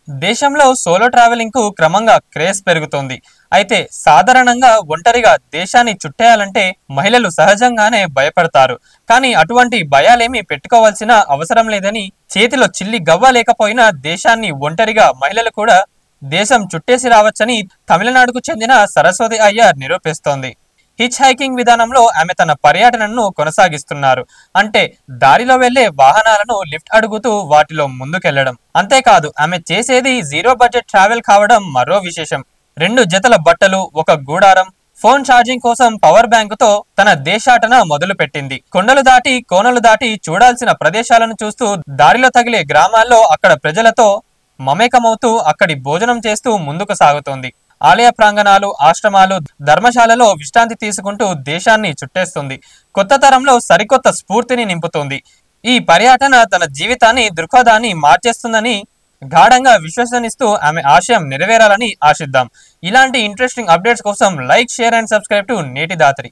దేశంలో solo travelling కు క్రమంగా క్రేజ్ పెరుగుతోంది. అయితే సాధారణంగా ఒంటరిగా దేశాన్ని చుట్టేయాలంటే మహిళలు సహజంగానే భయపడతారు. కానీ అటువంటి భయాలేమీ పెట్టుకోవాల్సిన అవసరం లేదని, చేతిలో చిల్లి గవ్వ లేకపోయినా దేశాన్ని ఒంటరిగా మహిళలు కూడా దేశం చుట్టేసి రావచ్చని తమిళనాడుకు చెందిన సరస్వతి అయ్యర్ నిరూపిస్తోంది. హిచ్ హైకింగ్ విధానంలో ఆమె తన పర్యటనను కొనసాగిస్తున్నారు. అంటే దారిలో వెళ్లే వాహనాలను లిఫ్ట్ అడుగుతూ వాటిలో ముందుకెళ్లడం. అంతేకాదు ఆమె చేసేది జీరో బడ్జెట్ ట్రావెల్ కావడం మరో విశేషం. 2 జతల బట్టలు, ఒక గూడారం, ఫోన్ ఛార్జింగ్ కోసం పవర్ బ్యాంకుతో తన దేశాటన మొదలు పెట్టింది. కొండలు దాటి కోనలు దాటి చూడాల్సిన ప్రదేశాలను చూస్తూ దారిలో తగిలే గ్రామాల్లో అక్కడ ప్రజలతో మమేకమవుతూ అక్కడి భోజనం చేస్తూ ముందుకు సాగుతోంది. ఆలయ ప్రాంగణాలు, ఆశ్రమాలు, ధర్మశాలలో విశ్రాంతి తీసుకుంటూ దేశాన్ని చుట్టేస్తుంది. కొత్త తరంలో సరికొత్త స్ఫూర్తిని నింపుతుంది. ఈ పర్యటన తన జీవితాన్ని, దృక్పథాన్ని మార్చేస్తుందని గాఢంగా విశ్వసనిస్తూ ఆమె ఆశయం నెరవేరాలని ఆశిద్దాం. ఇలాంటి ఇంట్రెస్టింగ్ అప్డేట్స్ కోసం like, share and subscribe to నేటి దాత్రి.